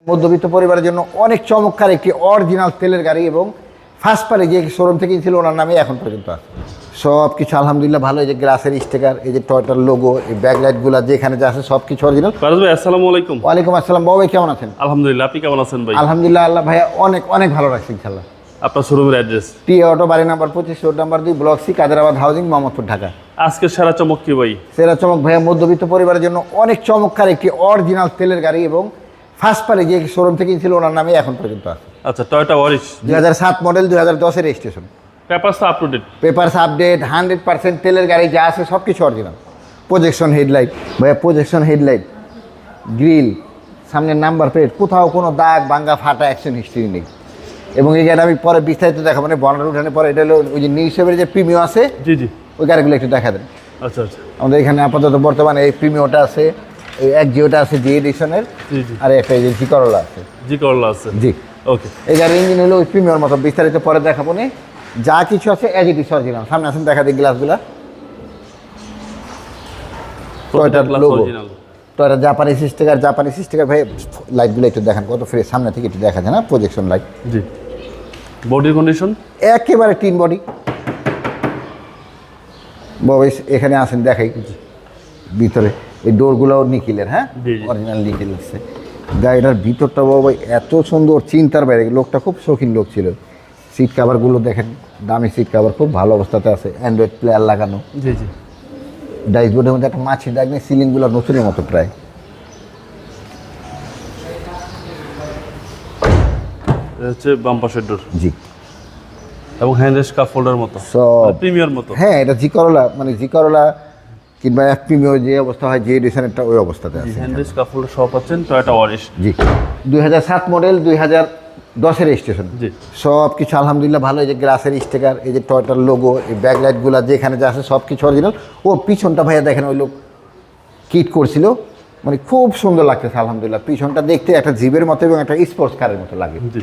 মধ্যবিত্ত পরিবারের জন্য অনেক চমৎকার একটি অরিজিনাল তেলের গাড়ি এবং ফার্স্ট পারে যে শোরুম থেকে ছিল ওনার নামে এখন পর্যন্ত আছে। সব কিছু আলহামদুলিল্লাহ ভালো। এই যে গ্লাসের স্টিকার, এই যে টয়টার লোগো, এই ব্যাকলাইটগুলো যেখানে যা আছে সব কিছু অরিজিনাল। ফারাজ ভাই আসসালামু আলাইকুম। ওয়ালাইকুম আসসালাম। বাবা ভাই কেমন আছেন? আলহামদুলিল্লাহ, আপনি কেমন আছেন ভাই? আলহামদুলিল্লাহ, আল্লাহ ভাইয়া অনেক অনেক ভালো রাখছি ইনশাল্লাহ। আপনার শোরুমের অ্যাড্রেস? টি অটো, বাড়ি number 25, road number 2, block C, Kaderabad housing, Mohammadpur, Dhaka. আজকে সেরা চমক কি ভাই? সেরা চমক ভাইয়া মধ্যবিত্ত পরিবারের জন্য অনেক চমৎকার একটি অরিজিনাল তেলের গাড়ি এবং ফার্স্ট পারে যে শোরুম থেকে ছিল ওনার নামে এখন পর্যন্ত আছে। আচ্ছা, টয়োটা ওয়ারিশ 2007 মডেল, 2010-এর registration. Papers up to date? Papers update, 100% তেলের গাড়ি যা আছে সব কিছু অরিজিনাল। প্রজেকশন হেডলাইট ভাইয়া, প্রজেকশন হেডলাইট, গ্রিল, সামনের নাম্বার প্লেট, কোথাও কোনো দাগ ভাঙ্গা ফাটা অ্যাকশন হিস্ট্রি নেই। এবং এই গাড়ি আমি পরে বিস্তারিত দেখা, মানে বর্ণার উঠানে পরে এটা হলো ওই যে নিউ শেপের যে প্রিমিও আছে, জি জি, ওই গাড়িগুলো একটু দেখা দেন। আচ্ছা আচ্ছা, আমাদের এখানে আপাতত বর্তমানে এই প্রিমিওটা আছে, এই এক জিওটা আছে জি এডিশনের, জি জি, আর একটা এই যে জি করলা আছে। জি করলা আছে, জি ওকে। এই গাড়ির ইঞ্জিন হলো ওই প্রিমিয়র মতো, বিস্তারিত পরে দেখাবো না। যা কিছু আছে অ্যাজ ইট ইজ অরিজিনাল। সামনে আসেন দেখা দিই গ্লাসগুলা, টয়টার লোগো, টয়টা জাপানি স্টিকার, জাপানি স্টিকার। ভাই লাইটগুলো একটু দেখেন কত ফ্রেশ, সামনে থেকে একটু দেখা যায় না, প্রজেকশন লাইট। জি, বডির কন্ডিশন একেবারে টিন বডি। বাবা এখানে আসেন দেখাই ভিতরে, এই ডোরগুলোও নিখিলের, হ্যাঁ অরিজিনাল নিখিল আছে। গাড়িটার ভিতরটা বাবা এত সুন্দর, চিন্তার বাইরে। লোকটা খুব শৌখিন লোক ছিল। সিট কাভারগুলো দেখেন, দামি সিট কাভার, খুব ভালো অবস্থাতে আছে, অ্যান্ড্রয়েড প্লেয়ার লাগানো। জি জি, ড্যাশবোর্ডের মধ্যে একটা মাছি দাগ নেই, সিলিংগুলো নতুনের মতো প্রায়। হচ্ছে বাম্পার শেড ডোর, জি, এবং হ্যান্ড রেস্ট কাপ হোল্ডার মতো, সব প্রিমিয়ার মতো। হ্যাঁ, এটা জি করলা, মানে জি করলা কিংবা এক প্রিমিয়ার যে অবস্থা হয়, যে এডিশনেরটা ওই অবস্থাতে আছে। হ্যান্ড রেস্ট কাপ হোল্ডার সব পাচ্ছেন টয়োটা ওয়ারিশ। জি, 2007 মডেল, 2010-এর রেজিস্ট্রেশন। জি, সব কিছু আলহামদুলিল্লাহ ভালো। এই যে গ্লাসের স্টিকার, এই যে টয়টার লোগো, এই ব্যাকলাইটগুলো যেখানে যা আছে সব কিছু অরিজিনাল। ও পিছনটা ভাইয়া দেখেন, ওই লোক কিট করছিল, মানে খুব সুন্দর লাগতেছে আলহামদুলিল্লাহ। পিছনটা দেখতে একটা জিপের মতো এবং একটা স্পোর্টস কারের মতো লাগে। জি,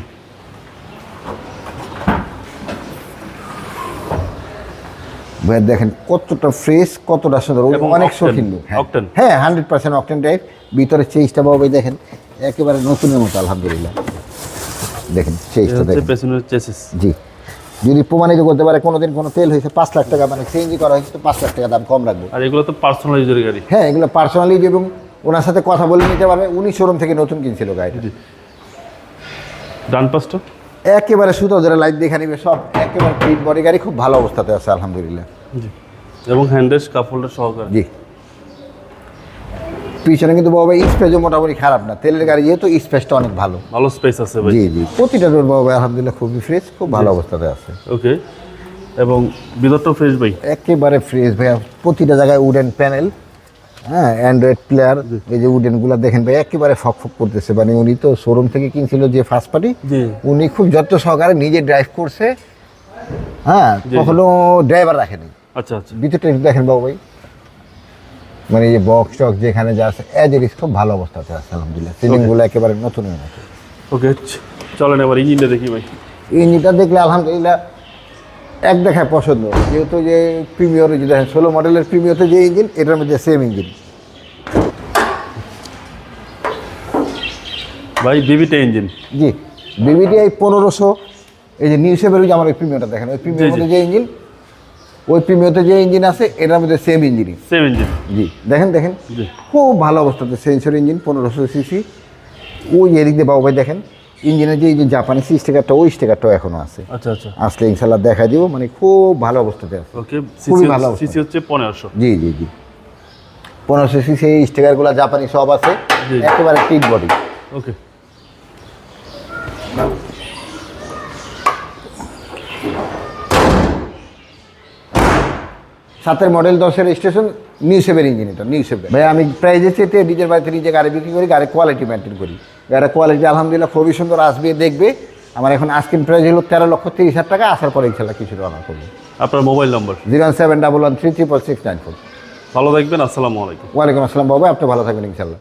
ভাইয়া দেখেন কতটা ফ্রেশ, কতটা সুন্দর, অনেক শৌখিন লোক। হ্যাঁ 100% অকটেন টাইপ। ভিতরে চেইজটা বাবা দেখেন একেবারে নতুনের মতো আলহামদুলিল্লাহ। দেখেন চেইজটা দেখেন, পেছনের চেসিস। জি, যদি প্রমাণিত করতে পারে কোনোদিন কোনো তেল হয়েছে 5 লাখ টাকা, মানে চেঞ্জই করা হয়েছে, তো 5 লাখ টাকা দাম কম রাখবো। আর এগুলো তো পার্সোনাল ইউজের গাড়ি। হ্যাঁ, এগুলো পার্সোনালি, এবং ওনার সাথে কথা বলে নিতে পারবে। উনি শোরুম থেকে নতুন কিনছিল গাড়িটা। ডান পাশটা একেবারে সুতো ধরে লাইট দেখে নিবে, সব একেবারে ফিট বডি গাড়ি, খুব ভালো অবস্থাতে আছে আলহামদুলিল্লাহ। জি, এবং হ্যান্ড রেস্ট কাপ হোল্ডার সহকারে। জি, পিছনে কিন্তু বাবা স্পেসও মোটামুটি খারাপ না, তেলের গাড়ি যেহেতু স্পেসটা অনেক ভালো, ভালো স্পেস আছে ভাই। জি জি, প্রতিটা ডোর বাবা আলহামদুলিল্লাহ খুবই ফ্রেশ, খুব ভালো অবস্থাতে আছে। ওকে, এবং ভিতরটাও ফ্রেশ ভাই, একেবারে ফ্রেশ ভাইয়া। প্রতিটা জায়গায় উডেন প্যানেল, হ্যাঁ অ্যান্ড্রয়েড প্লেয়ার। এই যে উডেনগুলো দেখেন ভাই একেবারে ফক করতেছে, মানে উনি তো শোরুম থেকে কিনছিল যে ফার্স্ট পার্টি, উনি খুব যত্ন সহকারে নিজে ড্রাইভ করছে, হ্যাঁ কখনো ড্রাইভার রাখেনি। আচ্ছা আচ্ছা, ভিতরটা একটু দেখেন বাবু ভাই, মানে এই যে বক্স টক যেখানে যা আছে অ্যাজ ইট ইজ খুব ভালো অবস্থাতে আছে আলহামদুলিল্লাহ। সিলিংগুলো একেবারে নতুনের মতো। ওকে, চলেন এবার ইঞ্জিনটা দেখি ভাই। ইঞ্জিনটা দেখলে আলহামদুলিল্লাহ এক দেখায় পছন্দ, যেহেতু যে প্রিমিয়র যে দেখেন 16 মডেলের প্রিমিয়তে যে ইঞ্জিন, এটার মধ্যে সেম ইঞ্জিন ভাই, বিবিটা ইঞ্জিন। জি, বিবিটিআই 1500। এই যে নিউ শেপের ওই যে আমার ওই প্রিমিয়রটা দেখেন, ওই প্রিমিয়র মধ্যে যে ইঞ্জিন, ওই প্রিমিয়তে যে ইঞ্জিন আছে এটার মধ্যে সেম ইঞ্জিনই, সেম ইঞ্জিন। জি দেখেন দেখেন, খুব ভালো অবস্থাতে সেন্সর ইঞ্জিন, 1500 সিসি। ওই এদিক দিয়ে বাবু ভাই দেখেন ইঞ্জিনের যে এই যে জাপানি স্টিকারটা, ওই স্টিকারটাও এখনো আছে। আচ্ছা আচ্ছা, আসলে ইনশাল্লাহ দেখা দিব, মানে খুব ভালো অবস্থাতে আছে। ওকে, খুবই ভালো অবস্থা। সিসি হচ্ছে 1500। জি জি জি, 1500 সিসি। এই স্টিকারগুলো জাপানি সব আছে, একেবারে টিট বডি। ওকে, সাতের মডেল, 10-এর রেজিস্ট্রেশন, নিউ শেপের ইঞ্জিন। এটা নিউ শেপের ভাই। আমি প্রাইজের চেয়ে নিজের বাড়িতে নিজে গাড়ি বিক্রি করি, গাড়ির কোয়ালিটি মেনটেন করি। গাড়ির কোয়ালিটি আলহামদুলিল্লাহ খুবই সুন্দর, আসবে দেখবে। আমার এখন আস্কিং প্রাইস হলো 13,30,000 টাকা। আসার পরে ইনশাল্লাহ কিছু অনার করবো। আপনার মোবাইল নম্বর? 07113369694। ভালো থাকবেন, আসসালামু আলাইকুম। ওয়ালাইকুম আসসালাম বাবা, আপনি ভালো থাকবেন ইনশাল্লাহ।